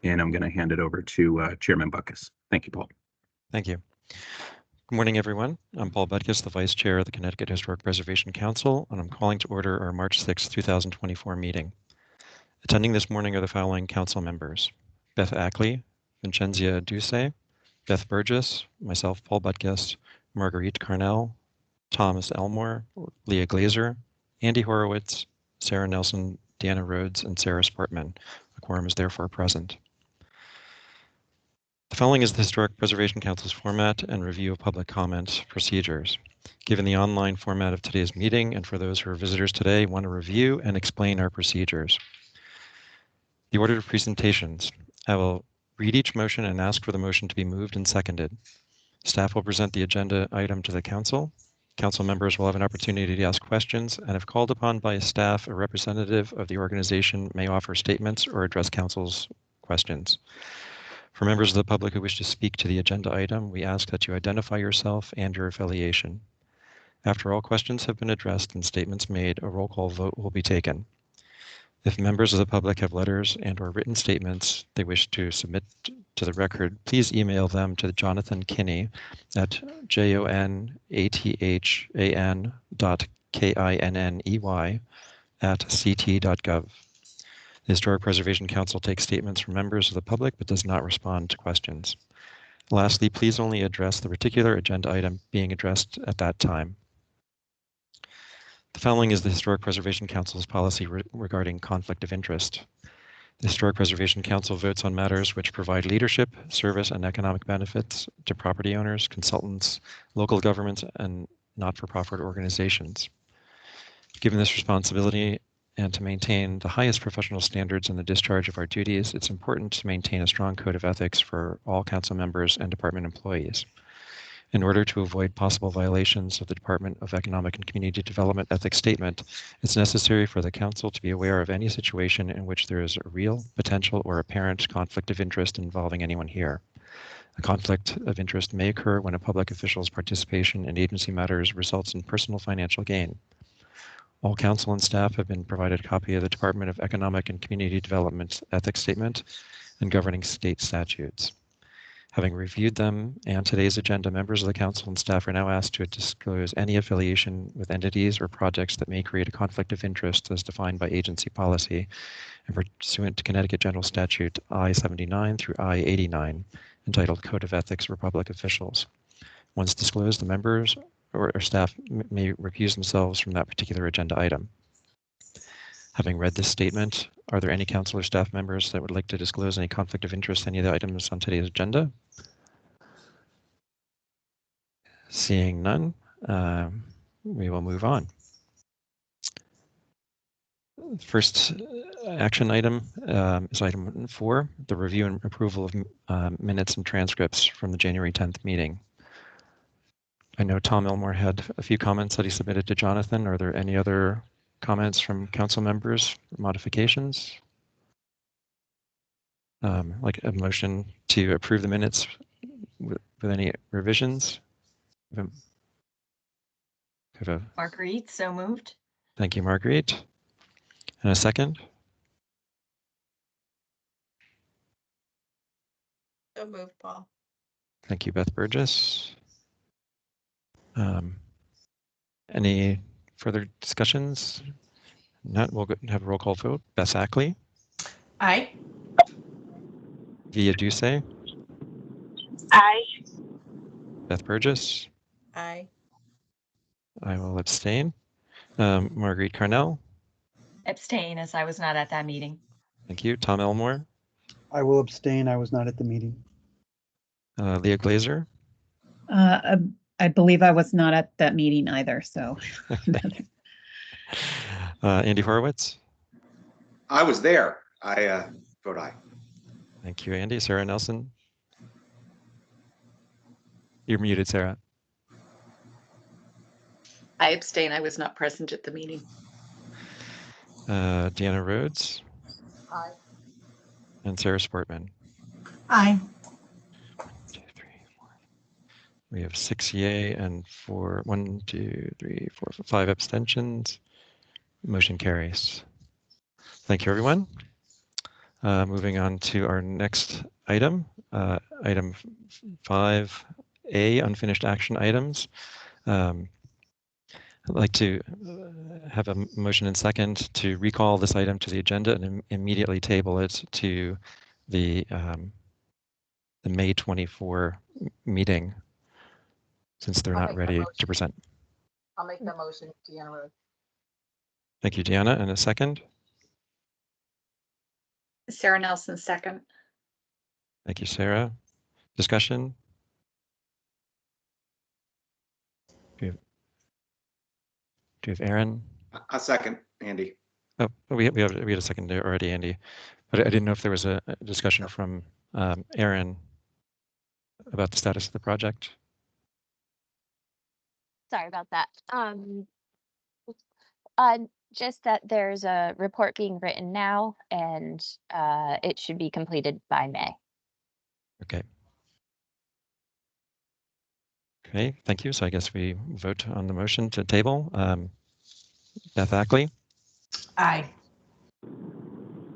and I'm going to hand it over to Chairman Butkus. Thank you, Paul. Thank you. Good morning, everyone. I'm Paul Butkus, the Vice Chair of the Connecticut Historic Preservation Council, and I'm calling to order our March 6, 2024 meeting. Attending this morning are the following council members: Beth Ackley, Vincenzia Duce, Beth Burgess, myself, Paul Butkus, Marguerite Carnell, Thomas Elmore, Leah Glazer, Andy Horowitz, Sarah Nelson, Deanna Rhodes, and Sarah Sportman. A quorum is therefore present. The following is the Historic Preservation Council's format and review of public comment procedures. Given the online format of today's meeting, and for those who are visitors today, I want to review and explain our procedures. The order of presentations. I will read each motion and ask for the motion to be moved and seconded. Staff will present the agenda item to the council. Council members will have an opportunity to ask questions, and if called upon by staff, a representative of the organization may offer statements or address council's questions. For members of the public who wish to speak to the agenda item, we ask that you identify yourself and your affiliation. After all questions have been addressed and statements made, a roll call vote will be taken. If members of the public have letters and/or written statements they wish to submit to the record, please email them to Jonathan Kinney at jonathan.kinney@ct.gov. The Historic Preservation Council takes statements from members of the public but does not respond to questions. Lastly, please only address the particular agenda item being addressed at that time. The following is the Historic Preservation Council's policy regarding conflict of interest. The Historic Preservation Council votes on matters which provide leadership, service, and economic benefits to property owners, consultants, local governments, and not-for-profit organizations. Given this responsibility, and to maintain the highest professional standards in the discharge of our duties, it's important to maintain a strong code of ethics for all council members and department employees. In order to avoid possible violations of the Department of Economic and Community Development ethics statement, it's necessary for the council to be aware of any situation in which there is a real, potential, or apparent conflict of interest involving anyone here. A conflict of interest may occur when a public official's participation in agency matters results in personal financial gain. All council and staff have been provided a copy of the Department of Economic and Community Development ethics statement and governing state statutes. Having reviewed them and today's agenda, members of the council and staff are now asked to disclose any affiliation with entities or projects that may create a conflict of interest as defined by agency policy and pursuant to Connecticut General Statute I-79 through I-89, entitled Code of Ethics for Public Officials. Once disclosed, the members or staff may recuse themselves from that particular agenda item. Having read this statement, are there any council or staff members that would like to disclose any conflict of interest in any of the items on today's agenda? Seeing none, we will move on. First action item is item 4, the review and approval of minutes and transcripts from the January 10th meeting. I know Tom Elmore had a few comments that he submitted to Jonathan. Are there any other comments from council members, modifications? Like a motion to approve the minutes with any revisions? Marguerite, so moved. Thank you, Marguerite. And a second? So moved, Paul. Thank you, Beth Burgess. Any further discussions? Not, we'll have a roll call vote. Beth Ackley. Aye. Via Duce. Aye. Beth Burgess. Aye. I will abstain. Marguerite Carnell. Abstain, as I was not at that meeting. Thank you. Tom Elmore. I will abstain. I was not at the meeting. Leah Glazer. I believe I was not at that meeting either, so. Andy Horowitz. I was there. I vote aye. Thank you, Andy. Sarah Nelson. You're muted, Sarah. I abstain. I was not present at the meeting. Deanna Rhodes. Aye. And Sarah Sportman. Aye. 1, 2, 3, 4. We have 6 yay and 1, 2, 3, 4, 5 abstentions. Motion carries. Thank you, everyone. Moving on to our next item, item 5A, unfinished action items. I'd like to have a motion and second to recall this item to the agenda and immediately table it to the May 24 meeting, since they're I'll not make the ready to motion. present. I'll make the motion, Deanna Rhodes. Thank you, Deanna. And a second. Sarah Nelson, second. Thank you, Sarah. Discussion? Do you have Aaron? A second, Andy. Oh, we had a second there already, Andy. But I didn't know if there was a discussion from Aaron about the status of the project. Sorry about that. Just that there's a report being written now and it should be completed by May. Okay. Okay, thank you. So I guess we vote on the motion to table. Beth Ackley, Aye.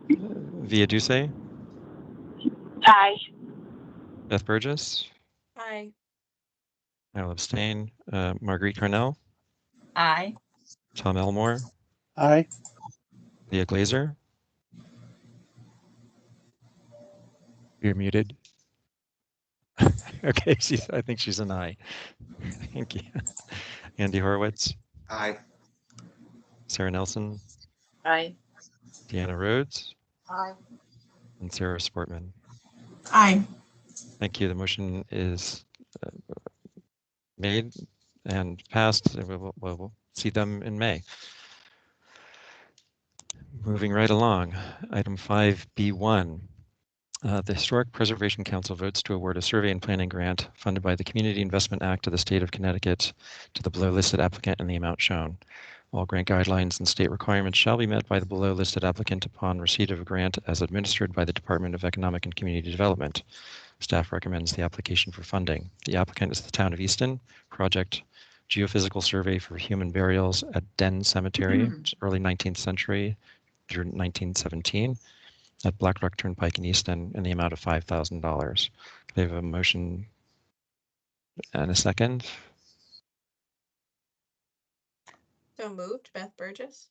Via Duce, Aye. Beth Burgess, Aye. I will abstain. Marguerite Carnell, Aye. Tom Elmore, Aye. Leah Glazer. You're muted. Okay, I think she's an aye. Thank you. Andy Horowitz, Aye. Sarah Nelson, Aye. Deanna Rhodes, Aye. and Sarah Sportman. Aye. Thank you. The motion is made and passed. We'll see them in May. Moving right along, item 5B1. The Historic Preservation Council votes to award a survey and planning grant funded by the Community Investment Act of the State of Connecticut to the below listed applicant in the amount shown. All grant guidelines and state requirements shall be met by the below listed applicant upon receipt of a grant as administered by the Department of Economic and Community Development. Staff recommends the application for funding. The applicant is the town of Easton. Project geophysical survey for human burials at Den Cemetery, early 19th century through 1917 at Black Rock Turnpike in Easton in the amount of $5,000. They have a motion and a second. So moved, Beth Burgess.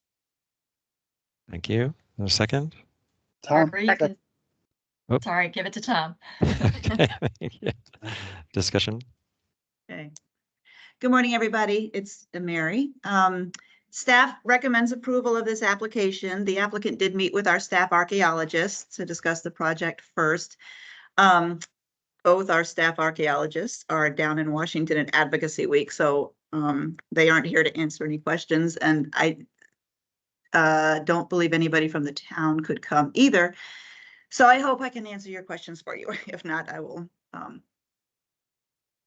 Thank you. And a second. Tom. Marguerite. Second. Oh. Sorry, give it to Tom. Okay. Yeah. Discussion. Okay. Good morning, everybody. It's Mary. Staff recommends approval of this application. The applicant did meet with our staff archaeologists to discuss the project first. Both our staff archaeologists are down in Washington at Advocacy Week, so they aren't here to answer any questions, and I don't believe anybody from the town could come either. So I hope I can answer your questions for you. If not, I will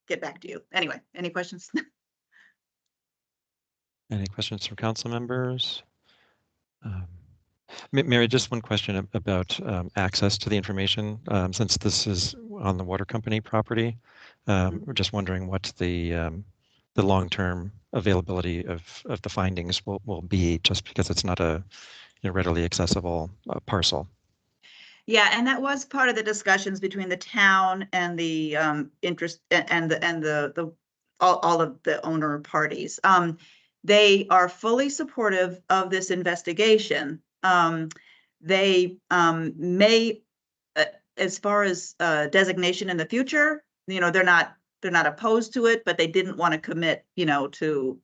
get back to you. Anyway, any questions? Any questions from council members? Mary, just one question about access to the information. Since this is on the water company property, we're just wondering what the long-term availability of the findings will be, just because it's not a readily accessible parcel. Yeah, and that was part of the discussions between the town and the interest and all of the owner parties. They are fully supportive of this investigation. They may, as far as designation in the future, they're not opposed to it, but they didn't want to commit, to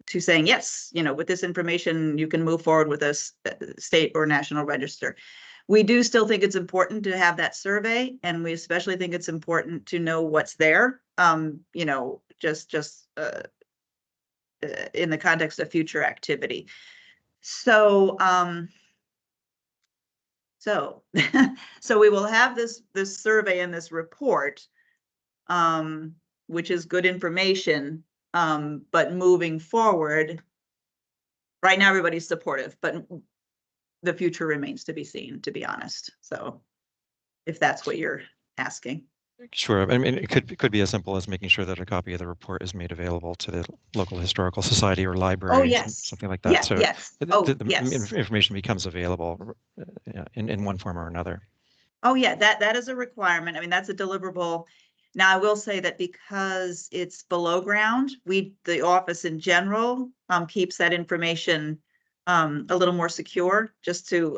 saying yes, with this information, you can move forward with a state or national register. We do still think it's important to have that survey, and we especially think it's important to know what's there. Just in the context of future activity. So, so we will have this survey and this report, which is good information. But moving forward, right now everybody's supportive, but the future remains to be seen, to be honest. So, if that's what you're asking. Sure. I mean, it could be as simple as making sure that a copy of the report is made available to the local historical society or library. Oh, yes. Something like that. Yeah, So yes. the, Oh, the yes. information becomes available in one form or another. Oh, yeah, that is a requirement. I mean, that's a deliverable. Now, I will say that because it's below ground, the office in general, keeps that information a little more secure, just to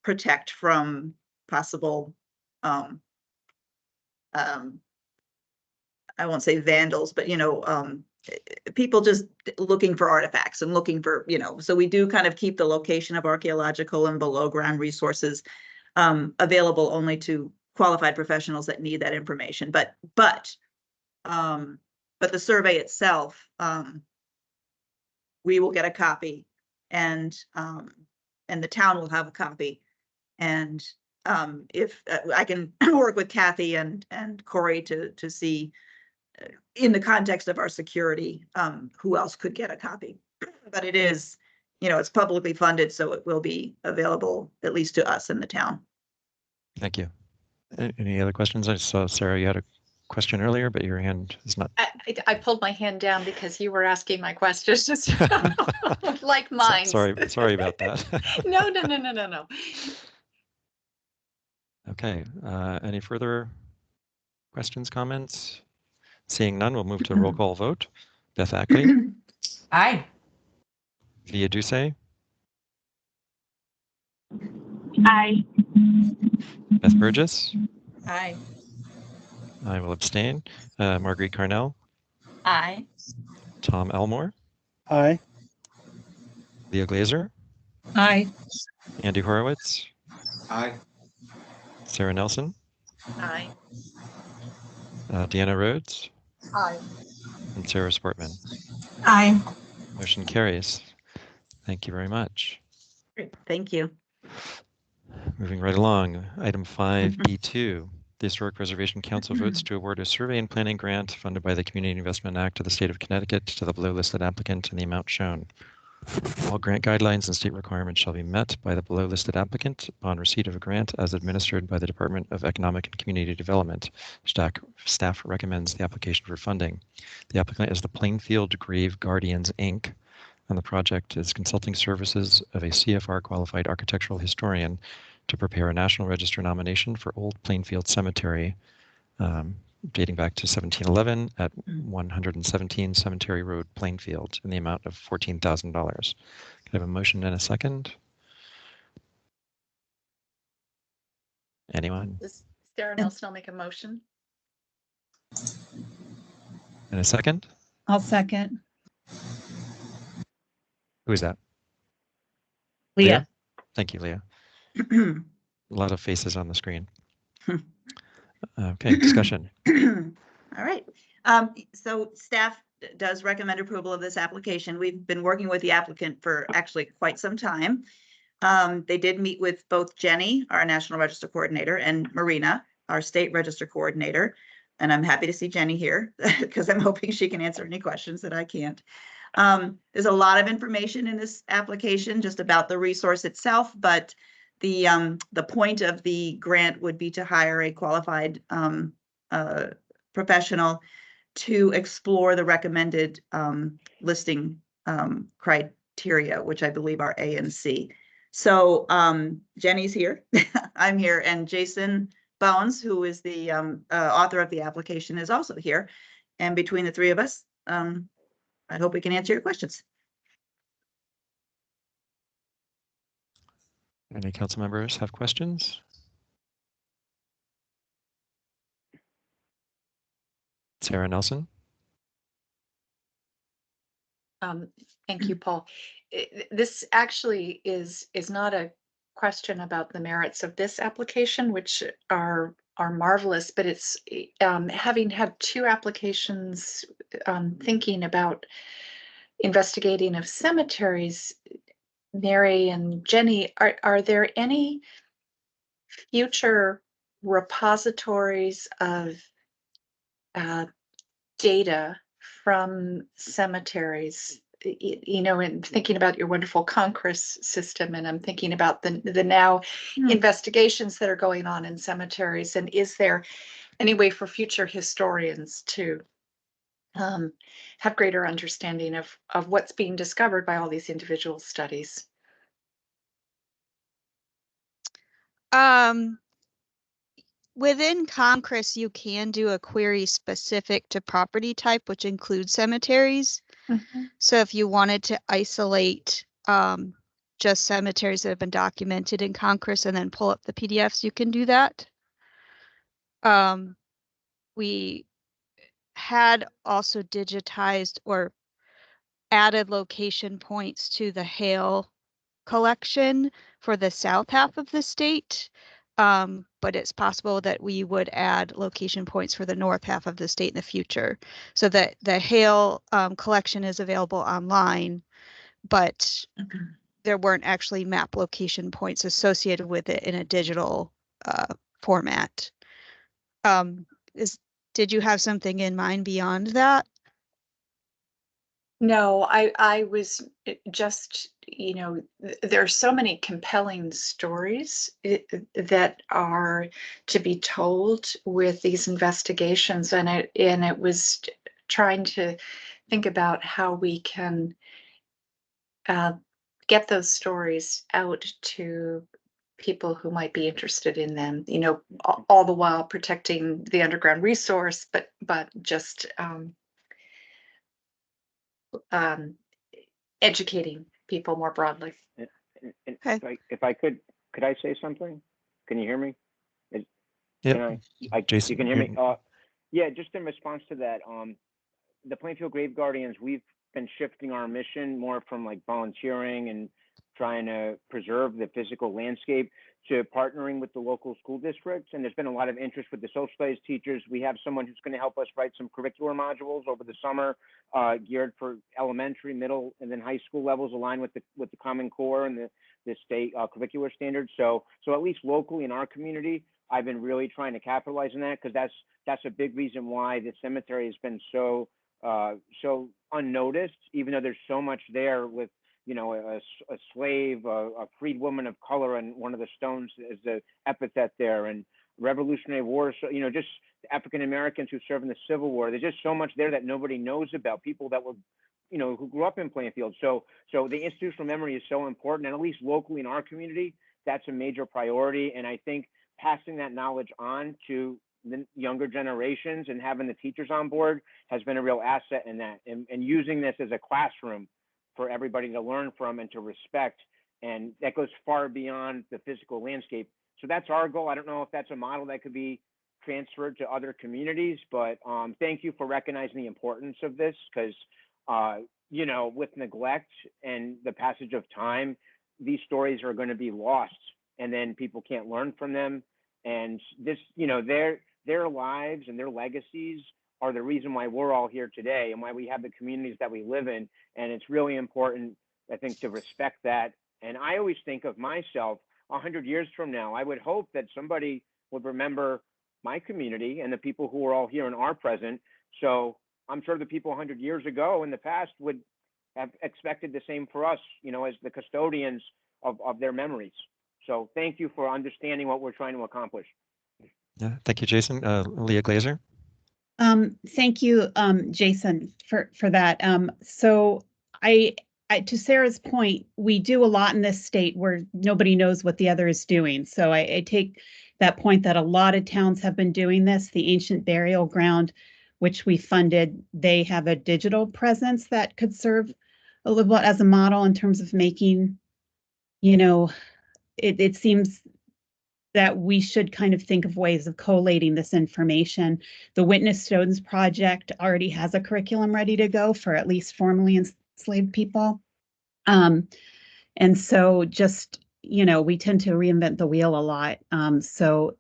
protect from possible I won't say vandals, but people just looking for artifacts and looking for, so we do kind of keep the location of archaeological and below ground resources available only to qualified professionals that need that information. But the survey itself, we will get a copy, and the town will have a copy. And if I can work with Kathy and Corey to see in the context of our security, who else could get a copy. But it is, it's publicly funded, so it will be available at least to us in the town. Thank you. Any other questions? I saw, Sarah, you had a question earlier, but your hand is not. I pulled my hand down because you were asking my questions, just like mine. Sorry about that. No. Okay. Any further questions, comments? Seeing none, we'll move to a roll call vote. Beth Ackley, Aye. Leah Doucet, Aye. Beth Burgess. Aye. I will abstain. Marguerite Carnell, Aye. Tom Elmore, Aye. Leah Glazer, Aye. Andy Horowitz, Aye. Sarah Nelson, Aye. Deanna Rhodes, Aye. and Sarah Sportman. Aye. Motion carries. Thank you very much. Great, thank you. Moving right along, item 5B2. The Historic Preservation Council votes to award a survey and planning grant funded by the Community Investment Act of the State of Connecticut to the below listed applicant in the amount shown. All grant guidelines and state requirements shall be met by the below listed applicant upon receipt of a grant as administered by the Department of Economic and Community Development. Staff recommends the application for funding. The applicant is the Plainfield Grave Guardians, Inc., and the project is consulting services of a CFR qualified architectural historian to prepare a National Register nomination for Old Plainfield Cemetery, dating back to 1711 at 117 Cemetery Road, Plainfield, in the amount of $14,000. Can I have a motion and a second? Anyone? Sarah Nelson, I'll make a motion. And a second? I'll second. Who is that? Leah. Thank you, Leah. A lot of faces on the screen. Okay, discussion. All right. So staff does recommend approval of this application. We've been working with the applicant for actually quite some time. They did meet with both Jenny, our National Register Coordinator, and Marina, our State Register Coordinator. And I'm happy to see Jenny here because I'm hoping she can answer any questions that I can't. There's a lot of information in this application just about the resource itself, but the point of the grant would be to hire a qualified professional to explore the recommended listing criteria, which I believe are A and C. So Jenny's here, I'm here, and Jason Bones, who is the author of the application, is also here. And between the three of us, I hope we can answer your questions. Any council members have questions? Sarah Nelson? Thank you, Paul. This actually is not a question about the merits of this application, which are marvelous, but it's having had two applications, thinking about investigating of cemeteries. Mary and Jenny, are there any future repositories of data from cemeteries? And thinking about your wonderful Congress system, and I'm thinking about the now investigations that are going on in cemeteries. And is there any way for future historians to have greater understanding of what's being discovered by all these individual studies. Within Congress, you can do a query specific to property type, which includes cemeteries. So if you wanted to isolate just cemeteries that have been documented in Congress and then pull up the PDFs, you can do that. We had also digitized or added location points to the Hale collection for the south half of the state. But it's possible that we would add location points for the north half of the state in the future. So that the Hale collection is available online, but there weren't actually map location points associated with it in a digital format. Did you have something in mind beyond that? No, I was just, there are so many compelling stories that are to be told with these investigations, and it was trying to think about how we can get those stories out to people who might be interested in them, all the while protecting the underground resource, but just educating people more broadly. If I could I say something? Can you hear me? Yeah, Jason, you can hear me. Yeah, just in response to that, the Plainfield Grave Guardians, we've been shifting our mission more from like volunteering and trying to preserve the physical landscape to partnering with the local school districts. And there's been a lot of interest with the social studies teachers. We have someone who's going to help us write some curricular modules over the summer, geared for elementary, middle, and then high school levels, aligned with the Common Core and the state curricular standards. So at least locally in our community, I've been really trying to capitalize on that, because that's a big reason why the cemetery has been so unnoticed, even though there's so much there with, a slave, a freed woman of color, and one of the stones is the epithet there, and Revolutionary War, just African Americans who served in the Civil War. There's just so much there that nobody knows about, people that were, who grew up in Plainfield. So the institutional memory is so important, and at least locally in our community, that's a major priority. And I think passing that knowledge on to the younger generations and having the teachers on board has been a real asset in that, and using this as a classroom for everybody to learn from and to respect. And that goes far beyond the physical landscape. So that's our goal. I don't know if that's a model that could be transferred to other communities, but thank you for recognizing the importance of this, because with neglect and the passage of time, these stories are going to be lost, and then people can't learn from them. And this, their lives and their legacies are the reason why we're all here today and why we have the communities that we live in. And it's really important, I think, to respect that. And I always think of myself 100 years from now, I would hope that somebody would remember my community and the people who are all here and are present. So I'm sure the people 100 years ago in the past would have expected the same for us, as the custodians of their memories. So thank you for understanding what we're trying to accomplish. Yeah, thank you, Jason. Leah Glazer. Thank you, Jason, for that. So I, to Sarah's point, we do a lot in this state where nobody knows what the other is doing. So I take that point that a lot of towns have been doing this. The Ancient Burial Ground, which we funded, they have a digital presence that could serve a little bit as a model in terms of making, it seems that we should kind of think of ways of collating this information. The Witness Stones Project already has a curriculum ready to go for at least formerly enslaved people. And so just, we tend to reinvent the wheel a lot. So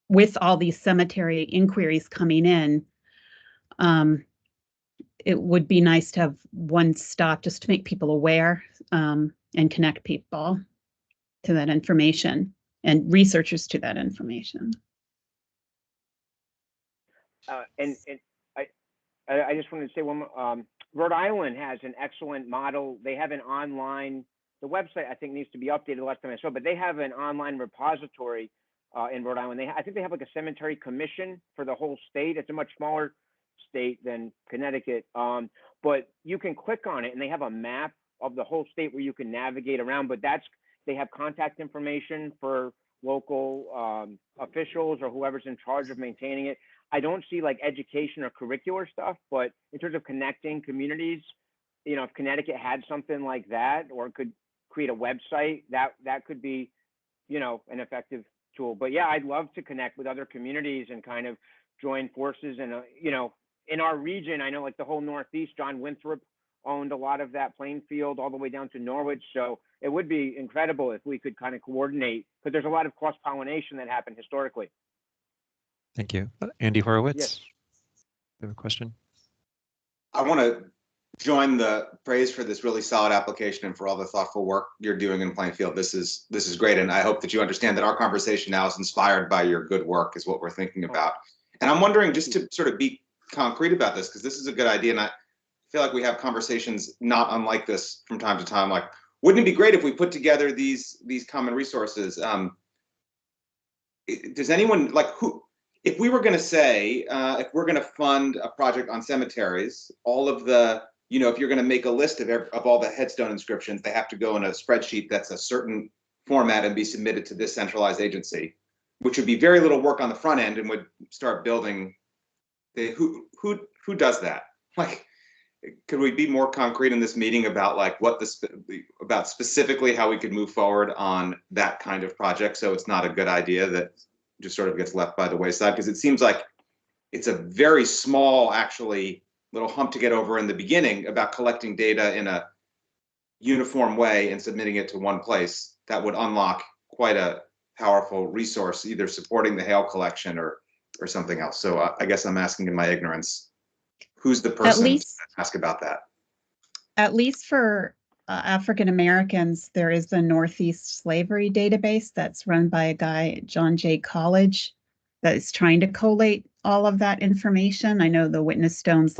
with all these cemetery inquiries coming in, it would be nice to have one stop just to make people aware and connect people to that information and researchers to that information. And I just wanted to say one more, Rhode Island has an excellent model. They have an online, the website I think needs to be updated last time I saw, but they have an online repository in Rhode Island. I think they have like a cemetery commission for the whole state. It's a much smaller state than Connecticut, but you can click on it and they have a map of the whole state where you can navigate around. But they have contact information for local officials or whoever's in charge of maintaining it. I don't see like education or curricular stuff, but in terms of connecting communities, you know, if Connecticut had something like that or could create a website, that could be, you know, an effective tool. But yeah, I'd love to connect with other communities and kind of join forces. And, you know, in our region, I know like the whole Northeast, John Winthrop owned a lot of that Plainfield all the way down to Norwich. So it would be incredible if we could kind of coordinate, because there's a lot of cross-pollination that happened historically. Thank you. Andy Horowitz, Yes. you have a question? I want to join the praise for this really solid application and for all the thoughtful work you're doing in Plainfield. This is great, and I hope that you understand that our conversation now is inspired by your good work, is what we're thinking about. And I'm wondering, just to sort of be concrete about this, because this is a good idea, and I feel like we have conversations not unlike this from time to time. Like, wouldn't it be great if we put together these common resources? Does anyone if we were going to say, if we're going to fund a project on cemeteries, all of the, you know, if you're going to make a list of all the headstone inscriptions, they have to go in a spreadsheet that's a certain format and be submitted to this centralized agency, which would be very little work on the front end and would start building who does that? Like, could we be more concrete in this meeting about like about specifically how we could move forward on that kind of project, so it's not a good idea that just sort of gets left by the wayside? Because it seems like it's a very small, actually, little hump to get over in the beginning about collecting data in a uniform way and submitting it to one place. That would unlock quite a powerful resource, either supporting the Hale collection or something else. So I guess I'm asking in my ignorance, who's the person to ask about that? At least for African Americans, there is the Northeast Slavery Database that's run by a guy, John J. College, that is trying to collate all of that information. I know the Witness Stones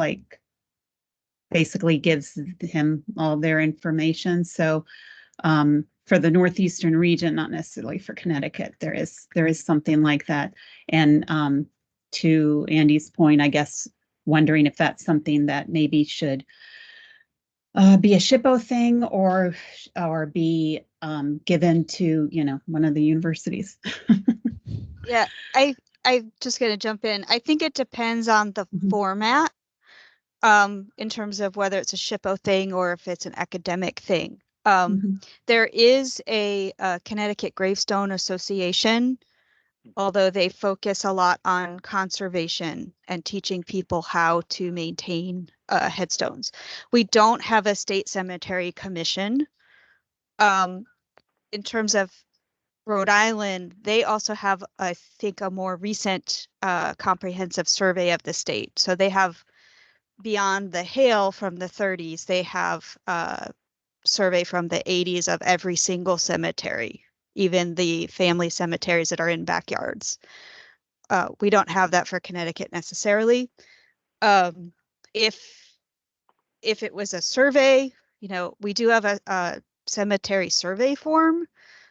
basically gives him all their information. So for the Northeastern region, not necessarily for Connecticut, there is something like that. And to Andy's point, I guess, wondering if that's something that maybe should be a SHPO thing or be given to, you know, one of the universities. Yeah, I'm just going to jump in. I think it depends on the format in terms of whether it's a SHPO thing or if it's an academic thing. There is a Connecticut Gravestone Association, although they focus a lot on conservation and teaching people how to maintain headstones. We don't have a state cemetery commission. In terms of Rhode Island, they also have, I think, a more recent comprehensive survey of the state. So they have, beyond the Hale from the 30s, they have a survey from the 80s of every single cemetery, even the family cemeteries that are in backyards. We don't have that for Connecticut necessarily. If it was a survey, you know, we do have a cemetery survey form.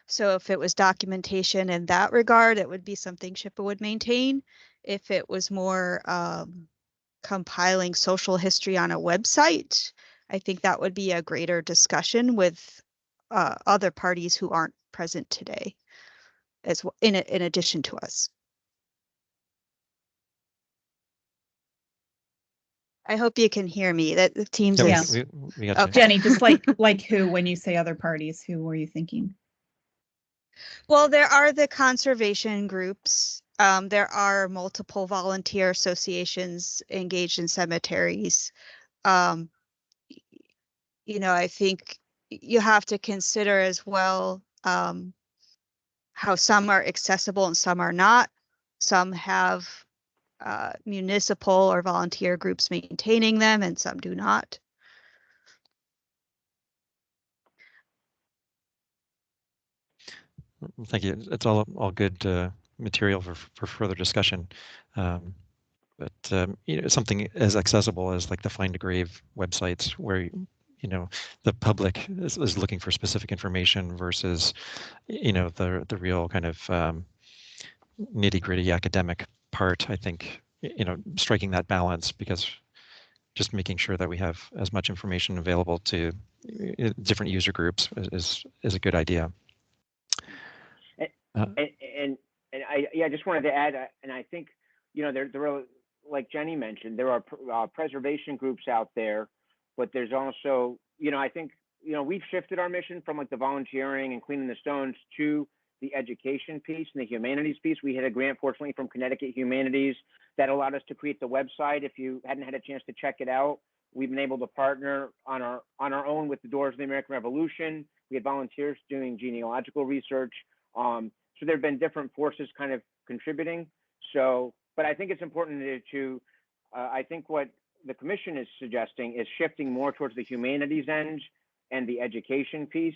So if it was documentation in that regard, it would be something SHPO would maintain. If it was more compiling social history on a website, I think that would be a greater discussion with other parties who aren't present today, as well, in addition to us. I hope you can hear me. That the teams is we got okay. Jenny, just like who, when you say other parties, who were you thinking? Well, there are the conservation groups. There are multiple volunteer associations engaged in cemeteries. You know, I think you have to consider as well how some are accessible and some are not. Some have municipal or volunteer groups maintaining them, and some do not. Thank you. It's all good material for further discussion. But you know, something as accessible as like the Find a Grave websites, where you know the public is looking for specific information versus, you know, the real kind of nitty-gritty academic part, I think, striking that balance, because just making sure that we have as much information available to different user groups is a good idea. And I just wanted to add, and I think, there are, like Jenny mentioned, there are preservation groups out there, but there's also, I think, we've shifted our mission from like the volunteering and cleaning the stones to the education piece and the humanities piece. We had a grant, fortunately, from Connecticut Humanities that allowed us to create the website. If you hadn't had a chance to check it out, we've been able to partner on our own with the Doors of the American Revolution. We had volunteers doing genealogical research. So there have been different forces kind of contributing. So, but I think it's important I think what the commission is suggesting is shifting more towards the humanities end and the education piece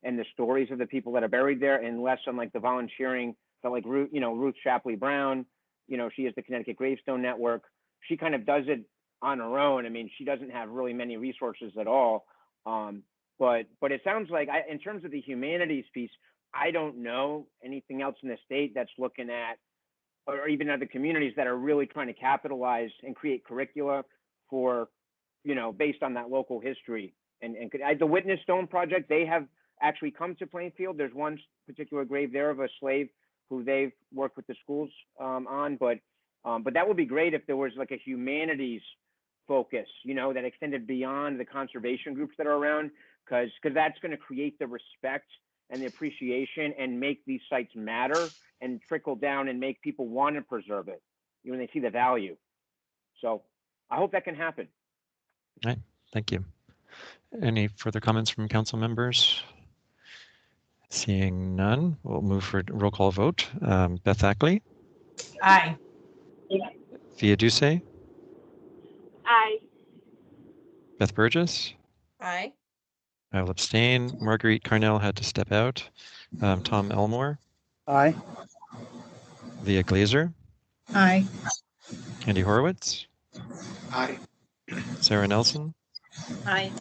and the stories of the people that are buried there, and less on like the volunteering. So like Ruth Shapley Brown, she is the Connecticut Gravestone Network. She kind of does it on her own. I mean, she doesn't have really many resources at all. But it sounds like, in terms of the humanities piece, I don't know anything else in the state that's looking at, or even other communities that are really trying to capitalize and create curricula for, based on that local history. And the Witness Stone Project, they have actually come to Plainfield. There's one particular grave there of a slave who they've worked with the schools on, but that would be great if there was like a humanities focus, that extended beyond the conservation groups that are around, because that's going to create the respect and the appreciation and make these sites matter and trickle down and make people want to preserve it when they see the value. So I hope that can happen. All right, thank you. Any further comments from council members? Seeing none, we'll move for roll call vote. Beth Ackley? Aye. Via Duce? Aye. Beth Burgess? Aye. I will abstain. Marguerite Carnell had to step out. Tom Elmore? Aye. Leah Glazer? Aye. Andy Horowitz? Aye. Sarah Nelson? Aye.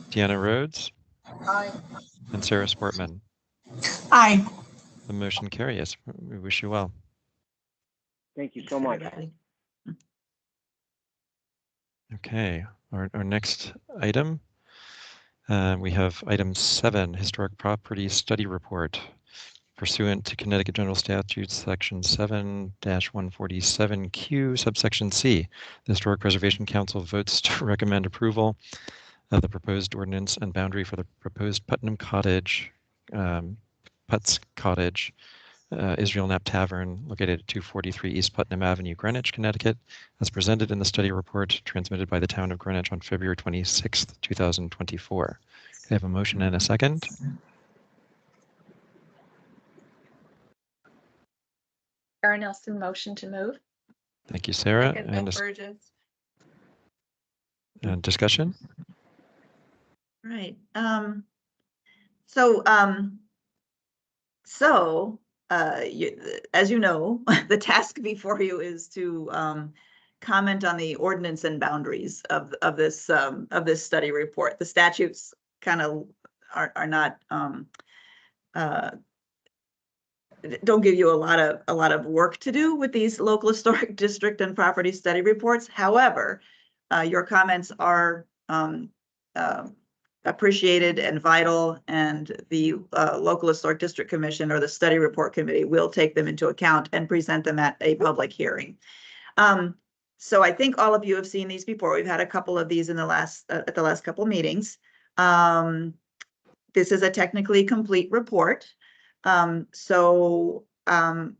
Deanna Rhodes? Aye. And Sarah Sportman. Aye. The motion carries. We wish you well. Thank you so much. Okay, our next item, we have item 7, Historic Property Study Report. Pursuant to Connecticut General Statutes, Section 7-147Q, subsection C, the Historic Preservation Council votes to recommend approval of the proposed ordinance and boundary for the proposed Putnam Cottage, Putz Cottage, Israel Knapp Tavern, located at 243 East Putnam Avenue, Greenwich, Connecticut, as presented in the study report transmitted by the town of Greenwich on February 26th, 2024. I have a motion and a second. Sarah Nelson, motion to move. Thank you, Sarah. Second, Beth Burgess. And discussion? Right. As you know, the task before you is to comment on the ordinance and boundaries of this study report. The statutes kind of are not don't give you a lot of work to do with these local historic district and property study reports. However, your comments are appreciated and vital, and the local historic district commission or the study report committee will take them into account and present them at a public hearing. So I think all of you have seen these before. We've had a couple of these in the last at the last couple meetings. This is a technically complete report. I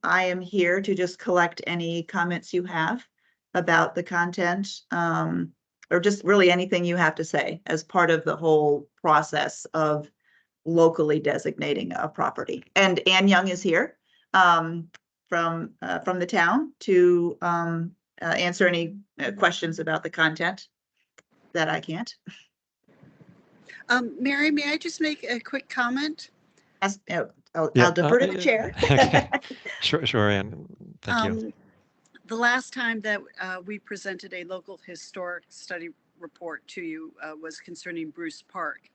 am here to just collect any comments you have about the content, or just really anything you have to say as part of the whole process of locally designating a property. And Ann Young is here from the town to answer any questions about the content that I can't. Mary, may I just make a quick comment? I'll defer to the chair. Okay. Sure, Ann. Thank you. The last time that we presented a local historic study report to you was concerning Bruce Park.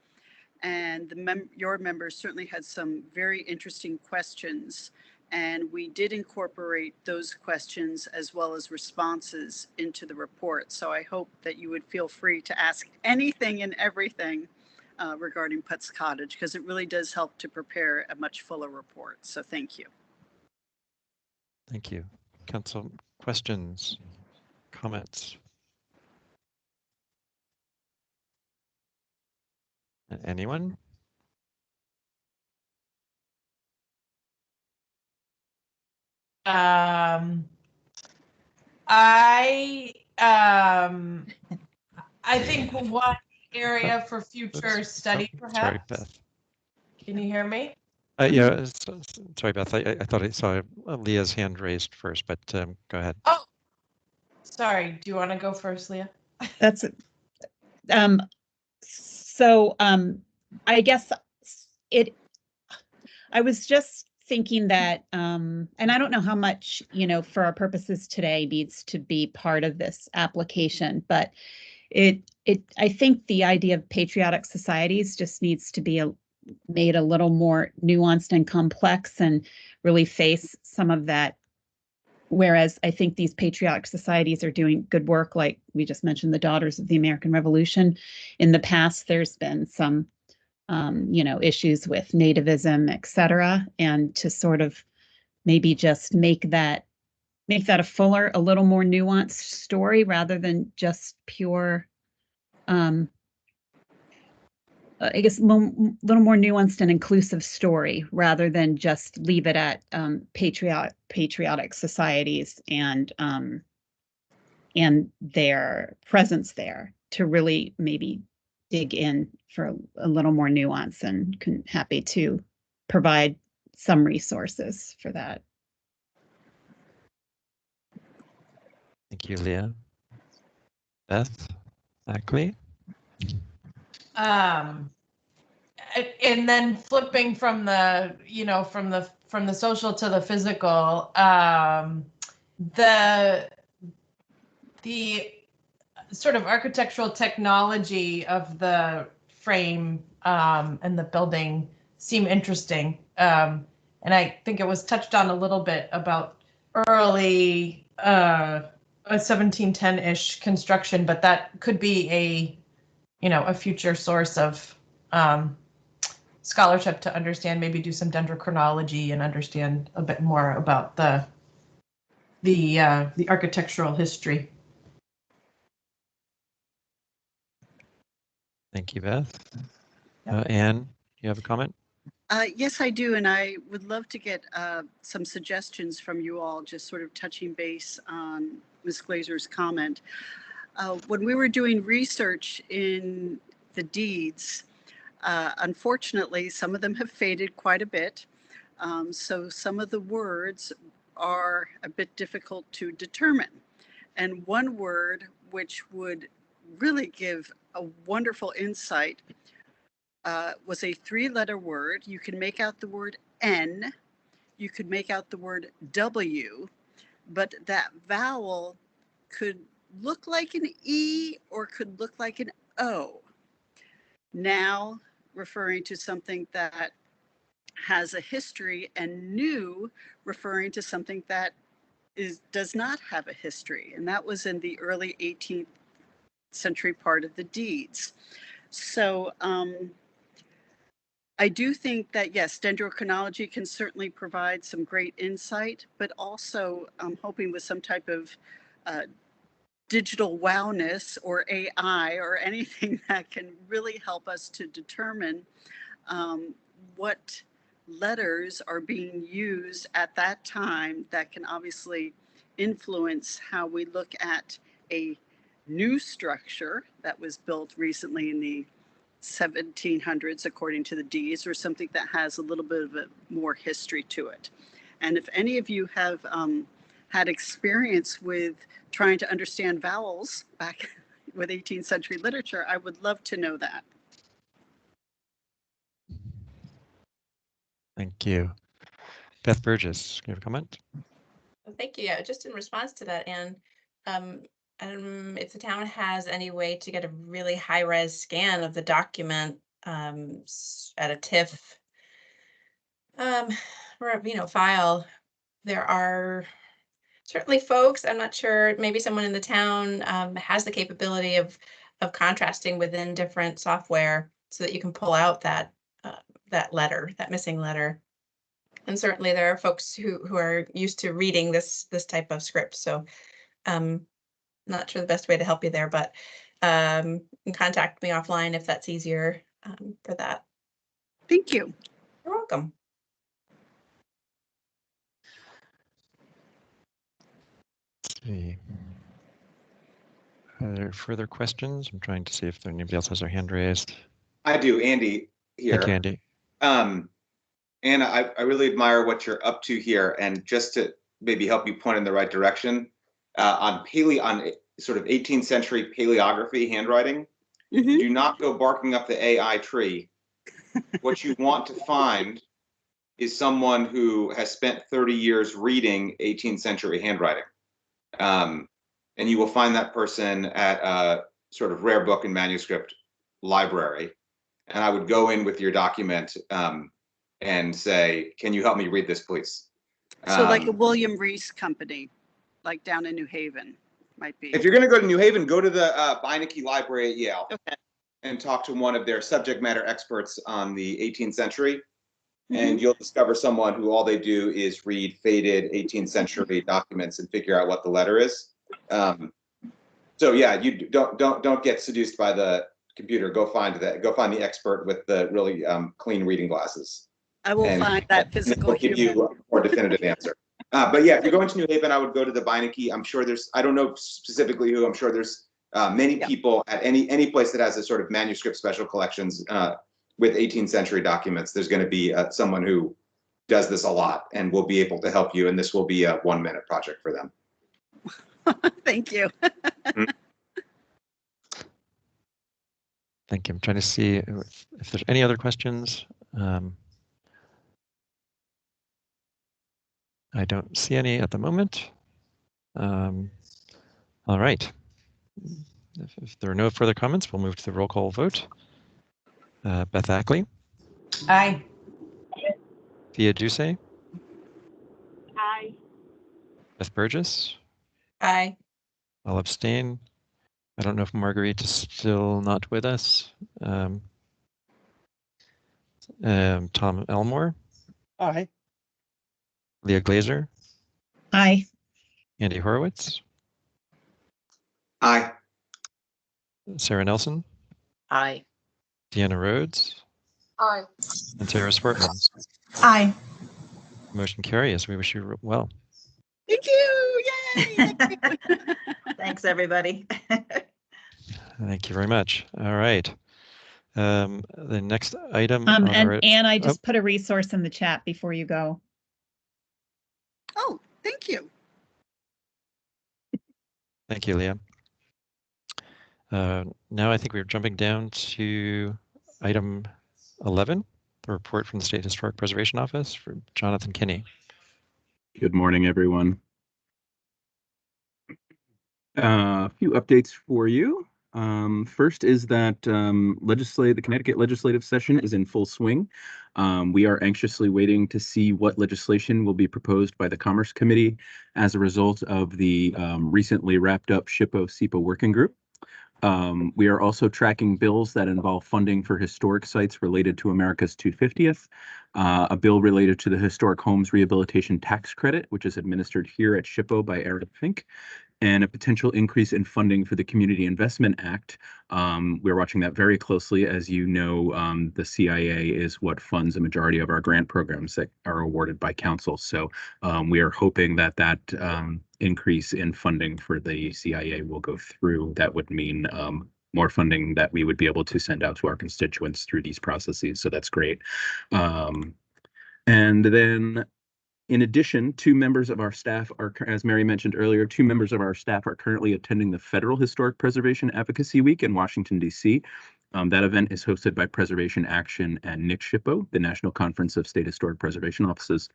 And your members certainly had some very interesting questions. And we did incorporate those questions as well as responses into the report. So I hope that you would feel free to ask anything and everything regarding Putz Cottage, because it really does help to prepare a much fuller report. So thank you. Thank you. Council, questions, comments? Anyone? I think one area for future Oops. study, Oh, perhaps. sorry, Beth. Can you hear me? Yeah, sorry, Beth. I thought I saw Leah's hand raised first, but go ahead. Oh, sorry. Do you want to go first, Leah? That's it. So I guess I was just thinking that, and I don't know how much, for our purposes today needs to be part of this application, but I think the idea of patriotic societies just needs to be made a little more nuanced and complex and really face some of that. Whereas I think these patriotic societies are doing good work, like we just mentioned, the Daughters of the American Revolution. In the past, there's been some, issues with nativism, et cetera, and to sort of maybe just make that a fuller, a little more nuanced story rather than just pure, I guess, a little more nuanced and inclusive story rather than just leave it at patriotic societies and their presence there, to really maybe dig in for a little more nuance, and happy to provide some resources for that. Thank you, Leah. Beth, Ackley? And then flipping from the, from the social to the physical, the sort of architectural technology of the frame and the building seem interesting. And I think it was touched on a little bit about early a 1710-ish construction, but that could be a future source of scholarship to understand, maybe do some dendrochronology and understand a bit more about the architectural history. Thank you, Beth. Anne, you have a comment? Yes, I do. And I would love to get some suggestions from you all, just sort of touching base on Ms. Glazer's comment. When we were doing research in the deeds, unfortunately, some of them have faded quite a bit. So some of the words are a bit difficult to determine. And one word which would really give a wonderful insight was a 3-letter word. You can make out the word N, you could make out the word W, but that vowel could look like an E or could look like an O. Now referring to something that has a history, and new referring to something that does not have a history. And that was in the early 18th century part of the deeds. So I do think that, yes, dendrochronology can certainly provide some great insight, but also I'm hoping with some type of digital wowness or AI or anything that can really help us to determine what letters are being used at that time that can obviously influence how we look at a new structure that was built recently in the 1700s, according to the deeds, or something that has a little bit of a more history to it. And if any of you have had experience with trying to understand vowels back with 18th century literature, I would love to know that. Thank you. Beth Burgess, can you have a comment? Thank you. Yeah, just in response to that, and if the town has any way to get a really high-res scan of the document at a TIFF or file, there are certainly folks, I'm not sure, maybe someone in the town has the capability of contrasting within different software so that you can pull out that that letter, that missing letter. And certainly there are folks who are used to reading this type of script. So not sure the best way to help you there, but you can contact me offline if that's easier for that. Thank you. You're welcome. Let's see. Are there further questions? I'm trying to see if anybody else has their hand raised. I do, Andy here. Thank you, Andy. Anna, I really admire what you're up to here, and just to maybe help you point in the right direction, on sort of 18th century paleography handwriting, do not go barking up the AI tree. What you want to find is someone who has spent 30 years reading 18th century handwriting. And you will find that person at a sort of rare book and manuscript library. And I would go in with your document and say, can you help me read this, please? So like a William Reese company, like down in New Haven, might be. If you're going to go to New Haven, go to the Beinecke Library at Yale and talk to one of their subject matter experts on the 18th century. And you'll discover someone who all they do is read faded 18th century documents and figure out what the letter is. So yeah, you don't get seduced by the computer. Go find the expert with the really clean reading glasses. I will find that physical will give you a more definitive answer. But yeah, if you're going to New Haven, I would go to the Beinecke. I'm sure there's, I don't know specifically who, I'm sure there's many people at any place that has a sort of manuscript special collections with 18th century documents. There's going to be someone who does this a lot and will be able to help you. And this will be a 1-minute project for them. Thank you. Thank you. I'm trying to see if there's any other questions. I don't see any at the moment. All right. If there are no further comments, we'll move to the roll call vote. Beth Ackley. Aye. Thea Ducey. Aye. Beth Burgess. Aye. I'll abstain. I don't know if Marguerite is still not with us. Tom Elmore. Aye. Leah Glazer. Aye. Andy Horowitz. Aye. Sarah Nelson. Aye. Deanna Rhodes. Aye. And Sarah Sportman. Aye. Motion carries. We wish you well. Thank you. Yay. Thanks, everybody. Thank you very much. All right. The next item. And I just put a resource in the chat before you go. Oh, thank you. Thank you, Leah. Now I think we're jumping down to item 11, the report from the State Historic Preservation Office for Jonathan Kinney. Good morning, everyone. A few updates for you. First is that the Connecticut legislative session is in full swing. We are anxiously waiting to see what legislation will be proposed by the Commerce Committee as a result of the recently wrapped up SHPO-SEPA working group. We are also tracking bills that involve funding for historic sites related to America's 250th, a bill related to the Historic Homes Rehabilitation Tax Credit, which is administered here at SHPO by Aaron Fink, and a potential increase in funding for the Community Investment Act. We're watching that very closely. As you know, the CIA is what funds a majority of our grant programs that are awarded by council. So we are hoping that that increase in funding for the CIA will go through. That would mean more funding that we would be able to send out to our constituents through these processes. So that's great. And then, in addition, 2 members of our staff are, as Mary mentioned earlier, 2 members of our staff are currently attending the Federal Historic Preservation Advocacy Week in Washington, D.C. That event is hosted by Preservation Action and NICSHPO, the National Conference of State Historic Preservation Offices.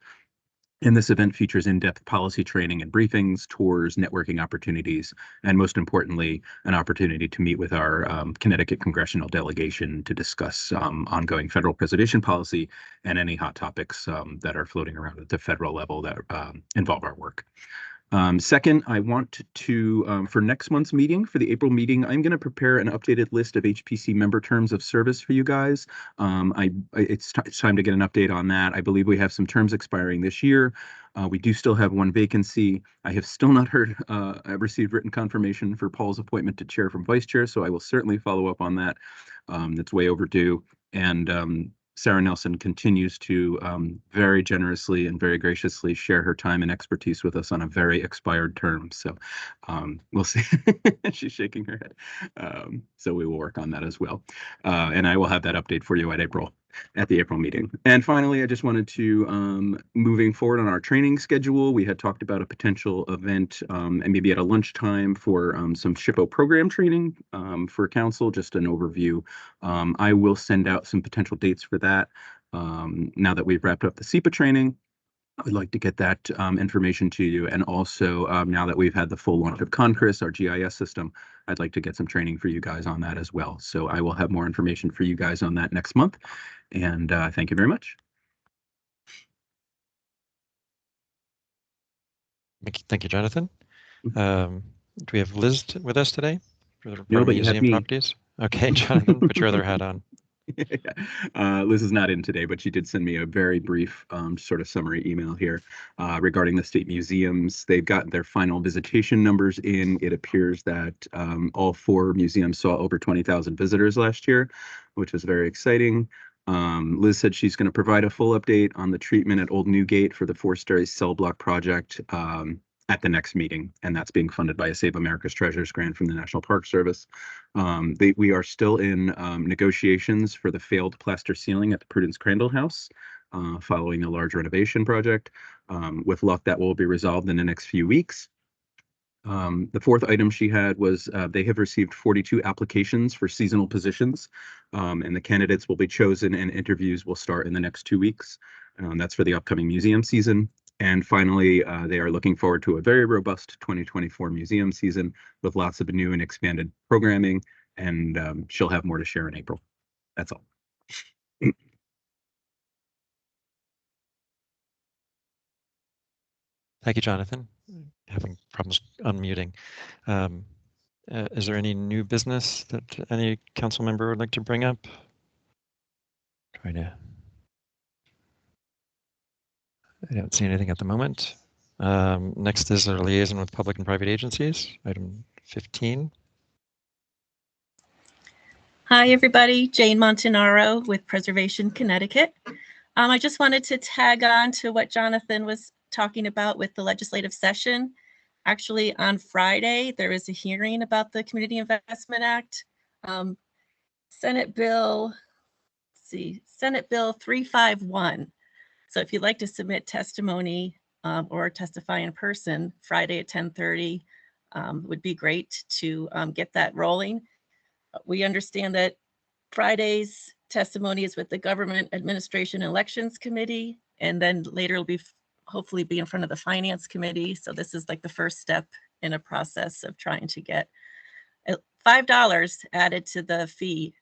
And this event features in-depth policy training and briefings, tours, networking opportunities, and most importantly, an opportunity to meet with our Connecticut congressional delegation to discuss ongoing federal preservation policy and any hot topics that are floating around at the federal level that involve our work. Second, I want to, for next month's meeting, for the April meeting, I'm going to prepare an updated list of HPC member terms of service for you guys. It's time to get an update on that. I believe we have some terms expiring this year. We do still have one vacancy. I have still not I've received written confirmation for Paul's appointment to chair from vice chair, so I will certainly follow up on that. It's way overdue. And Sarah Nelson continues to very generously and very graciously share her time and expertise with us on a very expired term. So we'll see. She's shaking her head. So we will work on that as well. And I will have that update for you at the April meeting. And finally, I just wanted to, moving forward on our training schedule, we had talked about a potential event and maybe at a lunchtime for some SHPO program training for council, just an overview. I will send out some potential dates for that now that we've wrapped up the SEPA training. I would like to get that information to you. And also, now that we've had the full launch of ConCRIS, our GIS system, I'd like to get some training for you guys on that as well. So I will have more information for you guys on that next month. And thank you very much. Thank you, Jonathan. Do we have Liz with us today for the No, but you have museum me. Properties? Okay, Jonathan, put your other hat on. Liz is not in today, but she did send me a very brief sort of summary email here regarding the state museums. They've got their final visitation numbers in. It appears that all 4 museums saw over 20,000 visitors last year, which was very exciting. Liz said she's going to provide a full update on the treatment at Old Newgate for the 4-story cell block project at the next meeting, and that's being funded by a Save America's Treasures grant from the National Park Service. We are still in negotiations for the failed plaster ceiling at the Prudence Crandall House following a large renovation project. With luck, that will be resolved in the next few weeks. The 4th item she had was they have received 42 applications for seasonal positions, and the candidates will be chosen and interviews will start in the next 2 weeks. That's for the upcoming museum season. And finally, they are looking forward to a very robust 2024 museum season with lots of new and expanded programming, and she'll have more to share in April. That's all. Thank you, Jonathan. Having problems unmuting. Is there any new business that any council member would like to bring up? I don't see anything at the moment. Next is our liaison with public and private agencies, item 15. Hi, everybody. Jane Montanaro with Preservation Connecticut. I just wanted to tag on to what Jonathan was talking about with the legislative session. Actually, on Friday, there was a hearing about the Community Investment Act. Senate Bill 351. So if you'd like to submit testimony or testify in person, Friday at 10:30 would be great to get that rolling. We understand that Friday's testimony is with the Government Administration and Elections Committee, and then later it'll be hopefully be in front of the Finance Committee. So this is like the first step in a process of trying to get $5 added to the fee,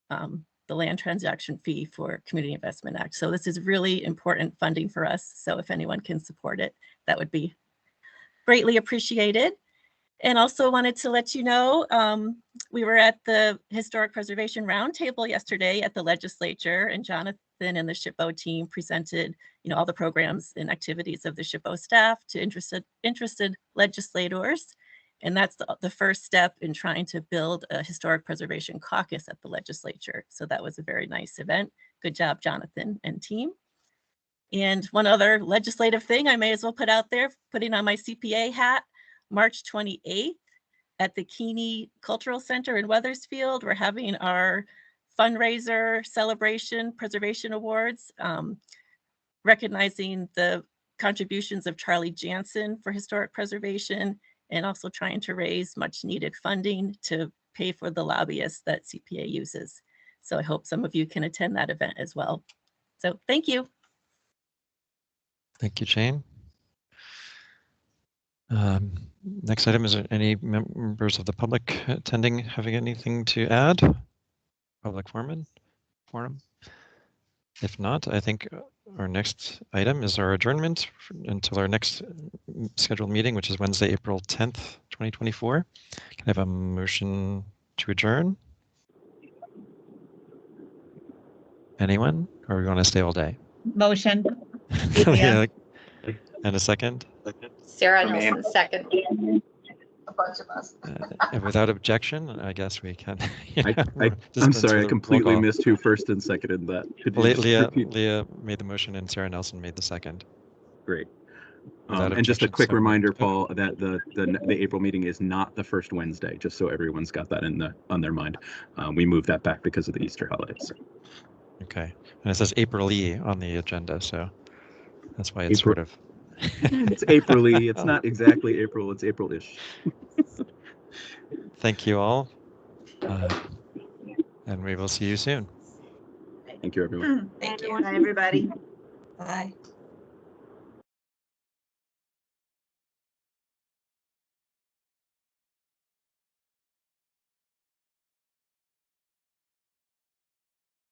the land transaction fee for Community Investment Act. So this is really important funding for us. So if anyone can support it, that would be greatly appreciated. And also wanted to let you know, we were at the Historic Preservation Roundtable yesterday at the legislature, and Jonathan and the SHPO team presented, all the programs and activities of the SHPO staff to interested legislators. And that's the first step in trying to build a historic preservation caucus at the legislature. So that was a very nice event. Good job, Jonathan and team. And one other legislative thing I may as well put out there, putting on my CPA hat, March 28th at the Keeney Cultural Center in Wethersfield, we're having our fundraiser celebration preservation awards, recognizing the contributions of Charlie Jansen for historic preservation, and also trying to raise much needed funding to pay for the lobbyists that CPA uses. So I hope some of you can attend that event as well. So thank you. Thank you, Jane. Next item, is there any members of the public attending having anything to add? Public forum? If not, I think our next item is our adjournment until our next scheduled meeting, which is Wednesday, April 10th, 2024. Can I have a motion to adjourn? Anyone? Or are we going to stay all day? Motion. Yeah. And a second? Sarah From Nelson, second. A bunch of us. And without objection, I guess we can. I'm dispense sorry, I with a completely roll call. missed who first and seconded that. Could you just repeat? Leah made the motion and Sarah Nelson made the second. Great. Without And just a objection, quick so reminder, moved. Paul, that the April meeting is not the first Wednesday, just so everyone's got that on their mind. We moved that back because of the Easter holidays. Okay. And it says April-y on the agenda, so that's why it's April. sort of. It's April-y. It's not exactly April. It's April-ish. Thank you all. And we will see you soon. Thank you, everyone. Thank you. Bye, everybody. Bye.